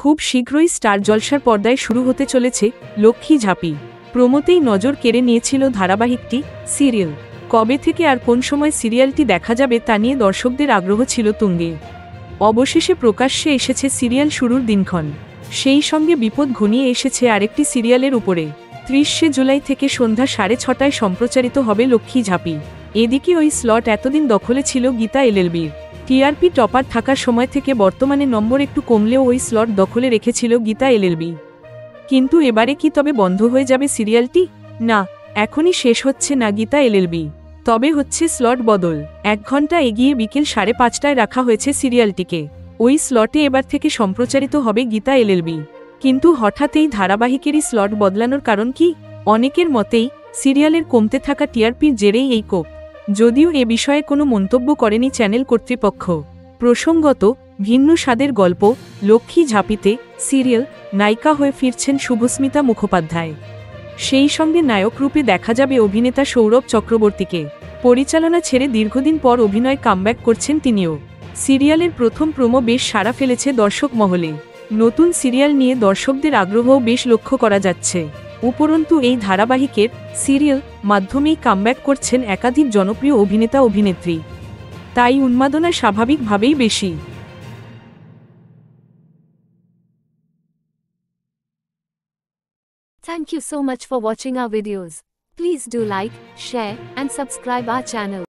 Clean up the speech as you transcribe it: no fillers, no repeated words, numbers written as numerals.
খুব শীঘ্রই স্টার জলসার পর্দায় শুরু হতে চলেছে লক্ষ্মী ঝাঁপি। প্রোমোতেই নজর কেড়ে নিয়েছিল ধারাবাহিকটি সিরিয়াল। কবে থেকে আর কোন সময় সিরিয়ালটি দেখা যাবে তা নিয়ে দর্শকদের আগ্রহ ছিল তুঙ্গে। অবশেষে প্রকাশ্যে এসেছে সিরিয়াল শুরুর দিনক্ষণ। সেই সঙ্গে বিপদ ঘনিয়ে এসেছে আরেকটি সিরিয়ালের উপরে। 30শে জুলাই থেকে সন্ধ্যা 6:30টায় সম্প্রচারিত হবে লক্ষ্মী ঝাঁপি। এদিকে ওই স্লট এতদিন দখলে ছিল গীতা এলএলবির। টিআরপি টপার থাকার সময় থেকে বর্তমানে নম্বর একটু কমলেও ওই স্লট দখলে রেখেছিল গীতা এলএলবি। কিন্তু এবারে কি তবে বন্ধ হয়ে যাবে সিরিয়ালটি? না, এখনই শেষ হচ্ছে না গীতা এলএলবি, তবে হচ্ছে স্লট বদল। 1 ঘন্টা এগিয়ে বিকেল 5:30টায় রাখা হয়েছে সিরিয়ালটিকে। ওই স্লটে এবার থেকে সম্প্রচারিত হবে গীতা এলএলবি। কিন্তু হঠাৎ এই ধারাবাহিকেরই স্লট বদলানোর কারণ কি? অনেকের মতেই সিরিয়ালের কমতে থাকা টিআরপির জেরেই এই কোপ। যদিও এ বিষয়ে কোনো মন্তব্য করেনি চ্যানেল কর্তৃপক্ষ। প্রসঙ্গত, ভিন্ন স্বাদের গল্প লক্ষ্মী ঝাঁপিতে সিরিয়াল নায়িকা হয়ে ফিরছেন শুভস্মিতা মুখোপাধ্যায়। সেই সঙ্গে নায়ক রূপে দেখা যাবে অভিনেতা সৌরভ চক্রবর্তীকে। পরিচালনা ছেড়ে দীর্ঘদিন পর অভিনয় কামব্যাক করছেন তিনিও। সিরিয়ালের প্রথম প্রোমো বেশ সাড়া ফেলেছে দর্শক মহলে। নতুন সিরিয়াল নিয়ে দর্শকদের আগ্রহও বেশ লক্ষ্য করা যাচ্ছে। উপরন্তু এই ধারাবাহিকের সিরিয়াল মাধ্যমেই কামব্যাক করছেন একাধিক জনপ্রিয় অভিনেতা অভিনেত্রী। তাই উন্মাদনা স্বাভাবিকভাবেই বেশি। Thank you so much for watching our videos. Please do like, share, and subscribe our channel.